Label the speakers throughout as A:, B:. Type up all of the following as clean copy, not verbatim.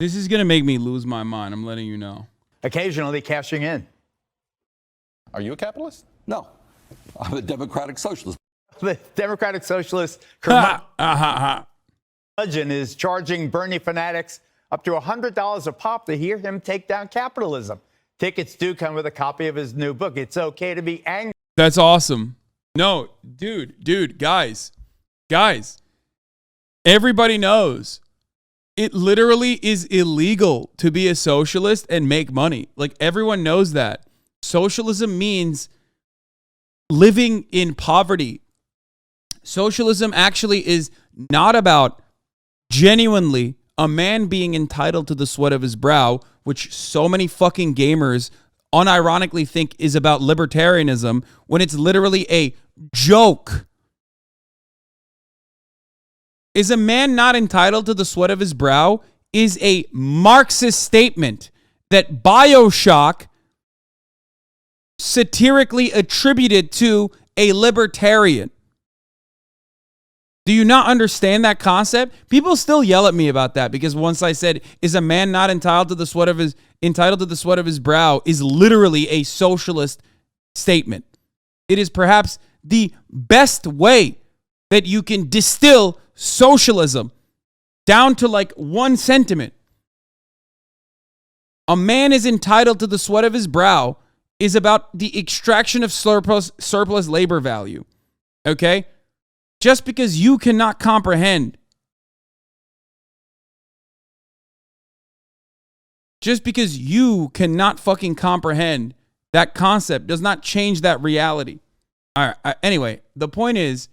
A: This is going to make me lose my mind. I'm letting you know.
B: Occasionally cashing in.
C: Are you a capitalist? No. I'm a democratic socialist.
B: The Democratic Socialist curmudgeon is charging Bernie fanatics up to $100 a pop to hear him take down capitalism. Tickets do come with a copy of his new book. It's okay to be angry.
A: That's awesome. No, dude, guys. Everybody knows it literally is illegal to be a socialist and make money. Like, everyone knows that. Socialism means living in poverty. Socialism actually is not about genuinely a man being entitled to the sweat of his brow, which so many fucking gamers unironically think is about libertarianism, when it's literally a joke. Is a man not entitled to the sweat of his brow is a Marxist statement that BioShock satirically attributed to a libertarian. Do you not understand that concept? People still yell at me about that because once I said, is a man not entitled to the sweat of his brow, is literally a socialist statement. It is perhaps the best way that you can distill socialism down to like one sentiment. A man is entitled to the sweat of his brow is about the extraction of surplus labor value. Okay? Just because you cannot comprehend, just because you cannot fucking comprehend that concept does not change that reality. All right. Anyway, the point is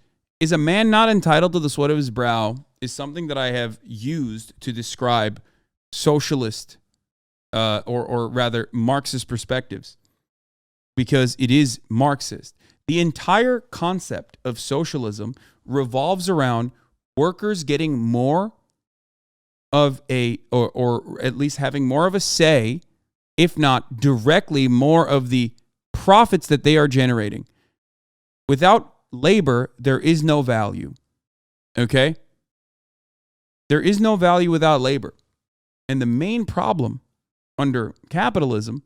A: a man not entitled to the sweat of his brow is something that I have used to describe socialist, or rather Marxist perspectives, because it is Marxist. The entire concept of socialism revolves around workers getting more of or at least having more of a say, if not directly more of the profits that they are generating. Without labor, there is no value. Okay? There is no value without labor. And the main problem under capitalism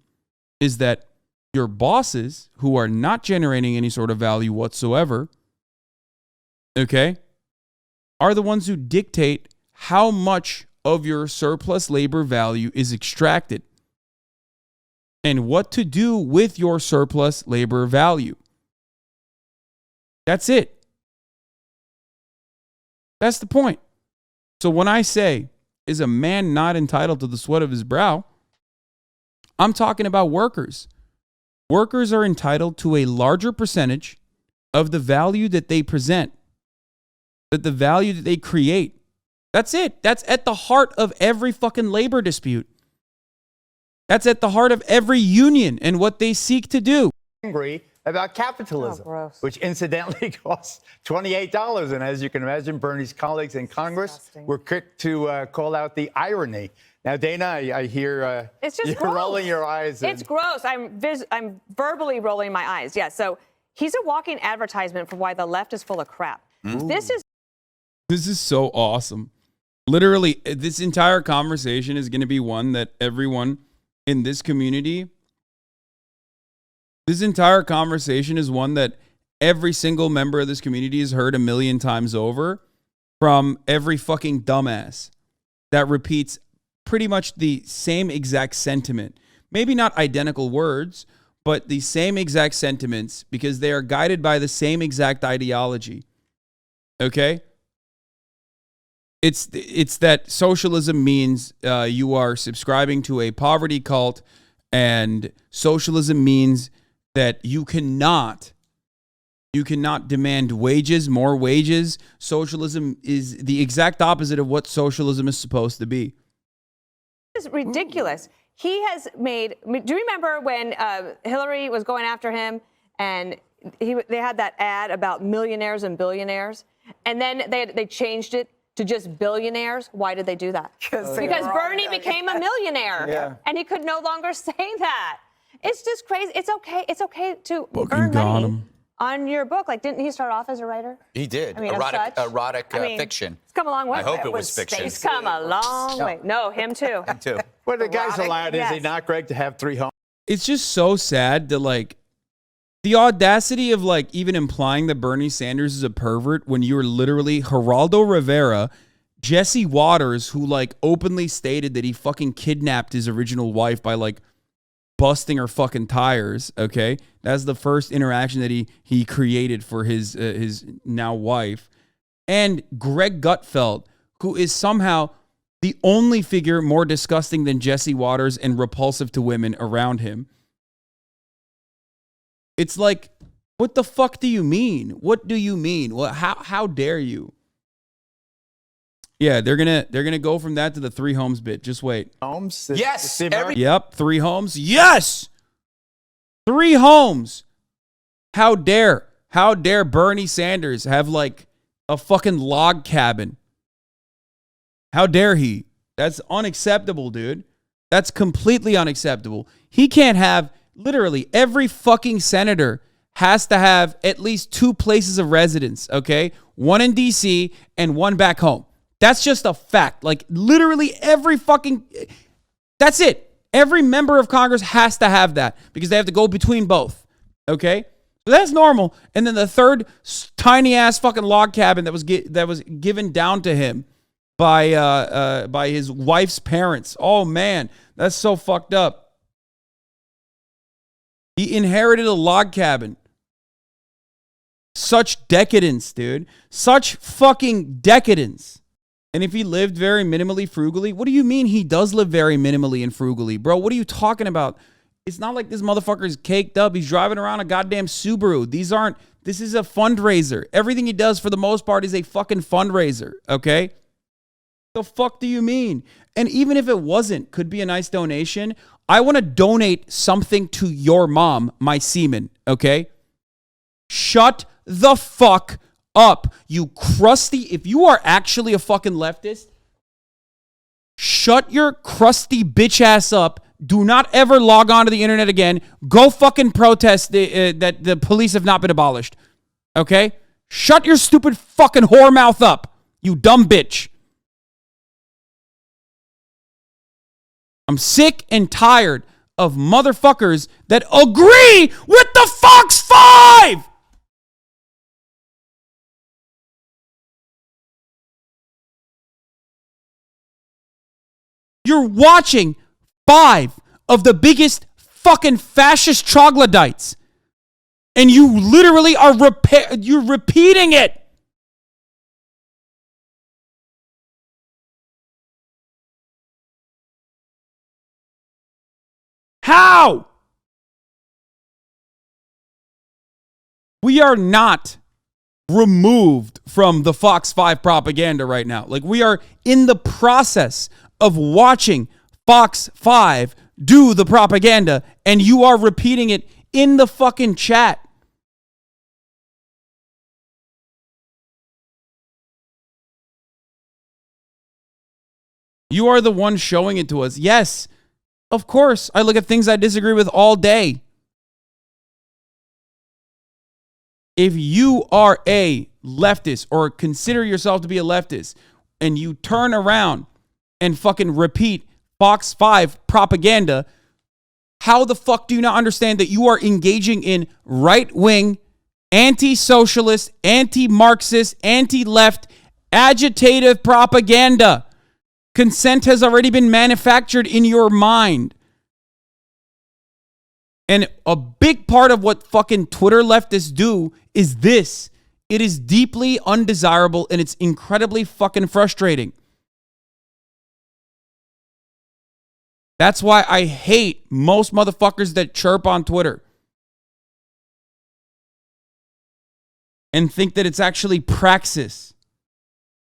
A: is that your bosses, who are not generating any sort of value whatsoever, okay, are the ones who dictate how much of your surplus labor value is extracted and what to do with your surplus labor value. That's it. That's the point. So when I say, is a man not entitled to the sweat of his brow, I'm talking about workers. Workers are entitled to a larger percentage of the value that they present, the value that they create. That's it. That's at the heart of every fucking labor dispute. That's at the heart of every union and what they seek to do.
B: Angry about capitalism, which incidentally costs $28. And as you can imagine, Bernie's colleagues in Congress were quick to call out the irony. Now, Dana, I hear
D: it's just
B: you're
D: gross.
B: rolling your eyes.
D: It's gross. I'm verbally rolling my eyes. Yeah, so he's a walking advertisement for why the left is full of crap.
B: Ooh.
D: This
A: is so awesome. Literally, this entire conversation is going to be one that everyone in this community, this entire conversation is one that every single member of this community has heard a million times over from every fucking dumbass that repeats pretty much the same exact sentiment. Maybe not identical words, but the same exact sentiments because they are guided by the same exact ideology. Okay? It's that socialism means you are subscribing to a poverty cult, and socialism means that you cannot demand wages, more wages. Socialism is the exact opposite of what socialism is supposed to be.
D: is ridiculous. He has made. Do you remember when Hillary was going after him, and they had that ad about millionaires and billionaires, and then they changed it to just billionaires? Why did they do that? Because Bernie became a millionaire, and he could no longer say that. It's just crazy. It's okay. It's okay to earn money on your book. Like, didn't he start off as a writer?
C: He did.
D: I mean,
C: erotic fiction.
D: It's come a long way.
C: I hope it was fiction.
D: It's come a long way. No, him too.
C: Him too.
B: Well, the guy's allowed, is he
D: Yes.
B: not, Greg, to have 3 homes?
A: It's just so sad that, like, the audacity of, like, even implying that Bernie Sanders is a pervert when you're literally Geraldo Rivera, Jesse Waters, who, like, openly stated that he fucking kidnapped his original wife by, like, busting her fucking tires, okay? That's the first interaction that he created for his now wife. And Greg Gutfeld, who is somehow the only figure more disgusting than Jesse Waters and repulsive to women around him. It's like, what the fuck do you mean? What do you mean? Well, how dare you? Yeah, they're gonna go from that to the 3 homes bit. Just wait.
B: Homes?
C: Yes.
A: Yep, 3 homes. Yes, 3 homes. How dare Bernie Sanders have like a fucking log cabin? How dare he? That's unacceptable, dude. That's completely unacceptable. He can't have, literally every fucking senator has to have at least 2 places of residence, okay? 1 in DC and 1 back home. That's just a fact. Like, literally every fucking, that's it. Every member of Congress has to have that because they have to go between both, okay? So that's normal. And then the third tiny ass fucking log cabin that was given down to him by his wife's parents. Oh man, that's so fucked up. He inherited a log cabin. Such decadence, dude. Such fucking decadence. And if he lived very minimally frugally, what do you mean he does live very minimally and frugally? Bro, what are you talking about? It's not like this motherfucker's caked up. He's driving around a goddamn Subaru. This is a fundraiser. Everything he does for the most part is a fucking fundraiser, okay? The fuck do you mean? And even if it wasn't, could be a nice donation. I want to donate something to your mom, my semen, okay? Shut the fuck up, you crusty. If you are actually a fucking leftist, shut your crusty bitch ass up. Do not ever log on to the internet again. Go fucking protest that the police have not been abolished. Okay? Shut your stupid fucking whore mouth up, you dumb bitch. I'm sick and tired of motherfuckers that agree with the Fox 5. You're watching 5 of the biggest fucking fascist troglodytes. And you literally are you're repeating it. How? We are not removed from the Fox 5 propaganda right now. Like, we are in the process of watching Fox 5 do the propaganda, and you are repeating it in the fucking chat. You are the one showing it to us. Yes, of course. I look at things I disagree with all day. If you are a leftist or consider yourself to be a leftist and you turn around and fucking repeat Fox 5 propaganda, how the fuck do you not understand that you are engaging in right-wing, anti-socialist, anti-Marxist, anti-left, agitative propaganda? Consent has already been manufactured in your mind. And a big part of what fucking Twitter leftists do is this. It is deeply undesirable and it's incredibly fucking frustrating. That's why I hate most motherfuckers that chirp on Twitter and think that it's actually praxis.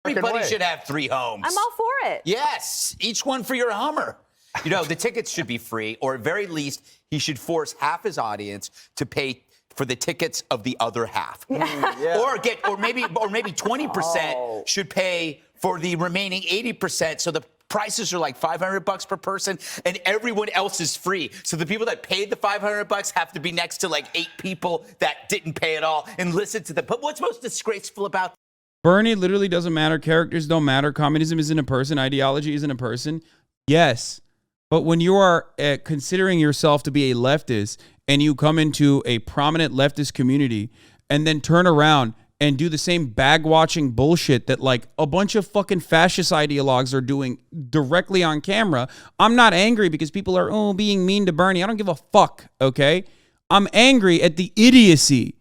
C: Everybody should have 3 homes.
D: I'm all for it.
C: Yes, each one for your Hummer. You know, the tickets should be free, or at very least, he should force half his audience to pay for the tickets of the other half.
B: Yeah.
C: Or maybe 20% should pay for the remaining 80% so the prices are like $500 per person, and everyone else is free. So the people that paid the $500 have to be next to like 8 people that didn't pay at all and listen to them. But what's most disgraceful about
A: Bernie literally doesn't matter. Characters don't matter. Communism isn't a person. Ideology isn't a person. Yes. But when you are considering yourself to be a leftist and you come into a prominent leftist community and then turn around and do the same bag-watching bullshit that like a bunch of fucking fascist ideologues are doing directly on camera, I'm not angry because people are, being mean to Bernie. I don't give a fuck, okay? I'm angry at the idiocy.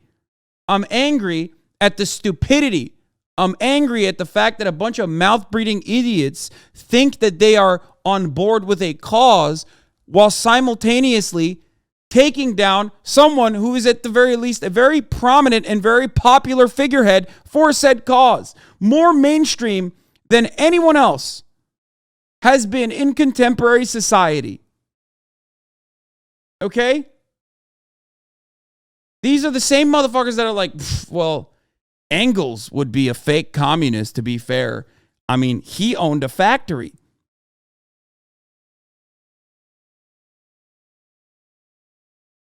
A: I'm angry at the stupidity. I'm angry at the fact that a bunch of mouth-breathing idiots think that they are on board with a cause while simultaneously taking down someone who is at the very least a very prominent and very popular figurehead for said cause. More mainstream than anyone else has been in contemporary society. Okay? These are the same motherfuckers that are like, well, Engels would be a fake communist, to be fair. I mean, he owned a factory.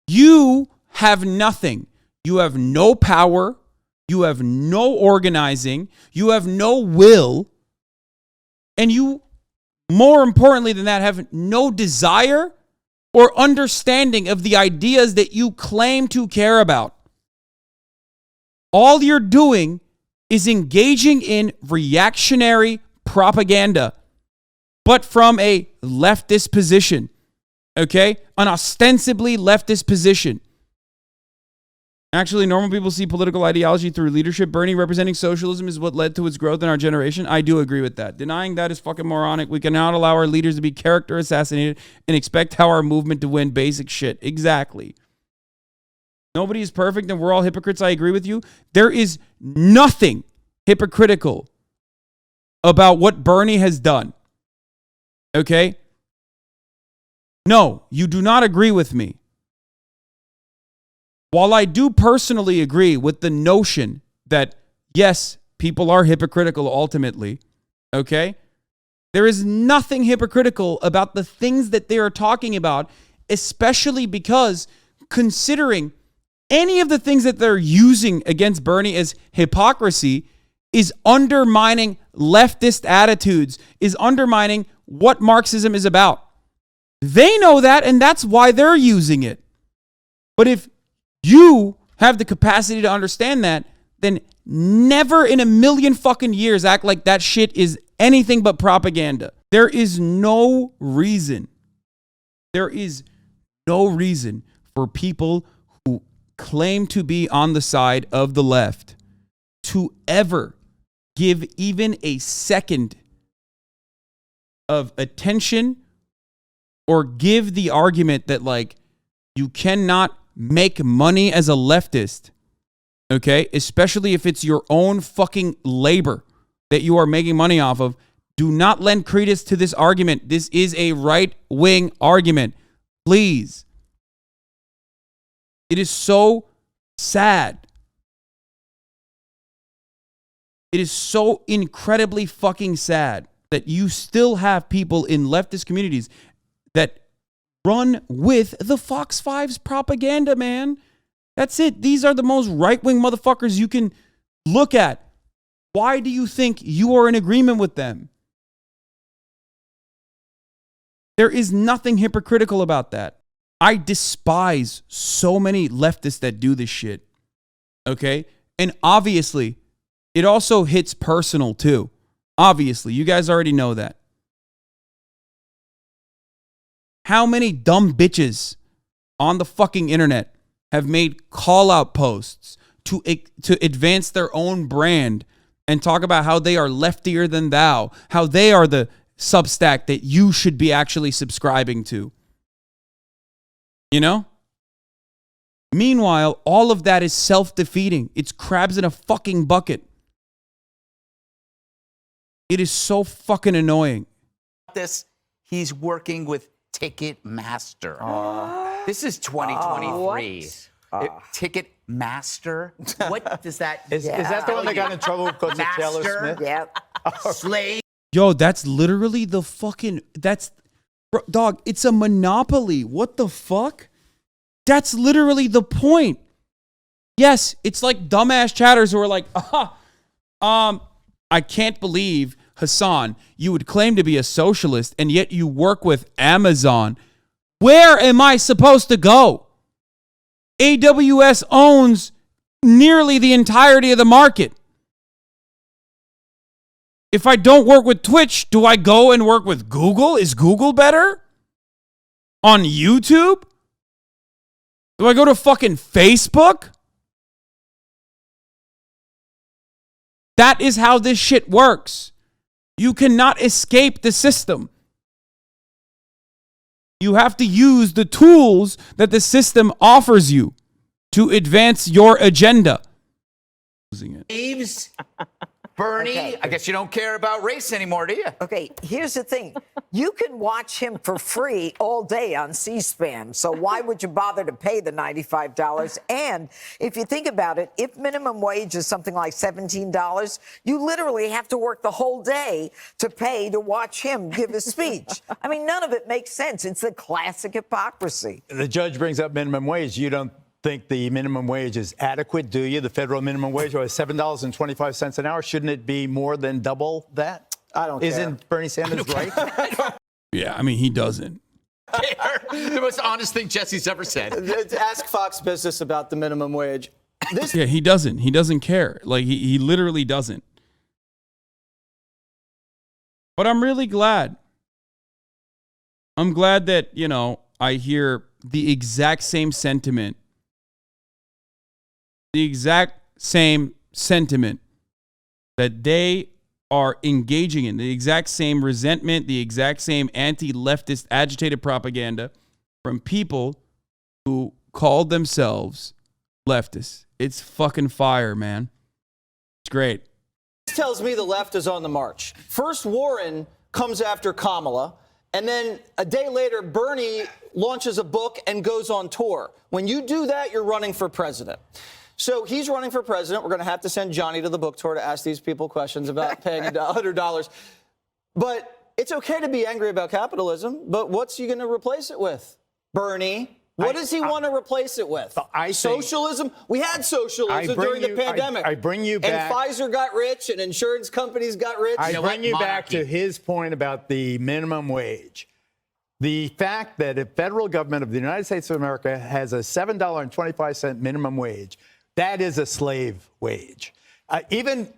A: You have nothing. You have no power. You have no organizing. You have no will. And you, more importantly than that, have no desire or understanding of the ideas that you claim to care about. All you're doing is engaging in reactionary propaganda, but from a leftist position, okay? An ostensibly leftist position. Actually, normal people see political ideology through leadership. Bernie representing socialism is what led to its growth in our generation. I do agree with that. Denying that is fucking moronic. We cannot allow our leaders to be character assassinated and expect our movement to win basic shit. Exactly. Nobody is perfect and we're all hypocrites. I agree with you. There is nothing hypocritical about what Bernie has done. Okay? No, you do not agree with me. While I do personally agree with the notion that, yes, people are hypocritical ultimately, okay? There is nothing hypocritical about the things that they are talking about, especially because considering any of the things that they're using against Bernie as hypocrisy is undermining leftist attitudes, is undermining what Marxism is about. They know that, and that's why they're using it. But if you have the capacity to understand that, then never in a million fucking years act like that shit is anything but propaganda. There is no reason. There is no reason for people who claim to be on the side of the left to ever give even a second of attention or give the argument that like you cannot make money as a leftist, okay? Especially if it's your own fucking labor that you are making money off of. Do not lend credence to this argument. This is a right-wing argument. Please. It is so sad. It is so incredibly fucking sad that you still have people in leftist communities that run with the Fox 5's propaganda, man. That's it. These are the most right-wing motherfuckers you can look at. Why do you think you are in agreement with them? There is nothing hypocritical about that. I despise so many leftists that do this shit. Okay? And obviously, it also hits personal too. Obviously, you guys already know that. How many dumb bitches on the fucking internet have made call-out posts to advance their own brand and talk about how they are leftier than thou, how they are the Substack that you should be actually subscribing to? You know? Meanwhile, all of that is self-defeating. It's crabs in a fucking bucket. It is so fucking annoying.
C: this? He's working with Ticketmaster. This is 2023. Ticketmaster? What does that
B: Is that the one that got in trouble because of Taylor
C: Master?
B: Smith?
E: Yep.
C: Slave?
A: Yo, that's literally the fucking, bro, dog, it's a monopoly. What the fuck? That's literally the point. Yes, it's like dumbass chatters who are like, I can't believe, Hasan, you would claim to be a socialist and yet you work with Amazon. Where am I supposed to go? AWS owns nearly the entirety of the market. If I don't work with Twitch, do I go and work with Google? Is Google better? On YouTube? Do I go to fucking Facebook? That is how this shit works. You cannot escape the system. You have to use the tools that the system offers you to advance your agenda.
C: Eves, Bernie,
E: Okay.
C: I guess you don't care about race anymore, do you?
E: Okay, here's the thing. You can watch him for free all day on C-SPAN, so why would you bother to pay the $95? And if you think about it, if minimum wage is something like $17, you literally have to work the whole day to pay to watch him give a speech. I mean, none of it makes sense. It's the classic hypocrisy.
B: The judge brings up minimum wage. You don't think the minimum wage is adequate, do you? The federal minimum wage was $7.25 an hour. Shouldn't it be more than double that?
F: I don't care.
B: Isn't Bernie Sanders right?
A: Yeah, I mean, he doesn't.
C: The most honest thing Jesse's ever said.
F: Ask Fox Business about the minimum wage.
A: Yeah, he doesn't. He doesn't care. Like, he literally doesn't. But I'm really glad. I'm glad that, you know, I hear the exact same sentiment. The exact same sentiment that they are engaging in. The exact same resentment, the exact same anti-leftist agitated propaganda from people who called themselves leftists. It's fucking fire, man. It's great.
F: This tells me the left is on the march. First, Warren comes after Kamala, and then a day later, Bernie launches a book and goes on tour. When you do that, you're running for president. So he's running for president. We're going to have to send Johnny to the book tour to ask these people questions about paying $100. But it's okay to be angry about capitalism, but what's he going to replace it with? Bernie. What does he want to replace it with? Socialism? We had socialism during the pandemic.
B: I bring you back.
F: And Pfizer got rich and insurance companies got rich.
B: I bring you back to his point about the minimum wage. The fact that the federal government of the United States of America has a $7.25 minimum wage, that is a slave wage. Even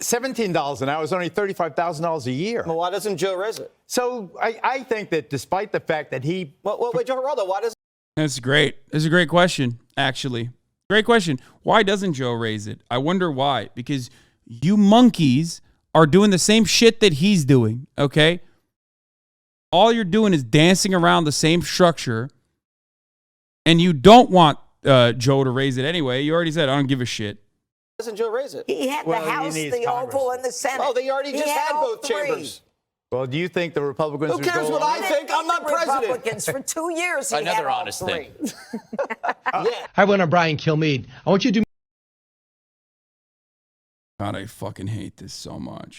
B: $17 an hour is only $35,000 a year.
F: Well, why doesn't Joe raise it?
B: So I think that despite the fact that he...
F: Wait, Joe Geraldo, why doesn't...
A: That's great. It's a great question, actually. Great question. Why doesn't Joe raise it? I wonder why. Because you monkeys are doing the same shit that he's doing, okay? All you're doing is dancing around the same structure, and you don't want Joe to raise it anyway. You already said, I don't give a shit.
F: Why doesn't Joe raise it?
E: He had the House, the Oval, and the Senate.
F: Oh, they already just had both chambers.
B: Well, do you think the Republicans...
F: Who cares what I think? I'm not president.
E: Republicans for 2 years. He
C: Another
E: had all
C: honest
E: three.
C: thing.
F: Yeah.
G: Hi, everyone. I'm Brian Kilmeade. I want you to do
A: God, I fucking hate this so much.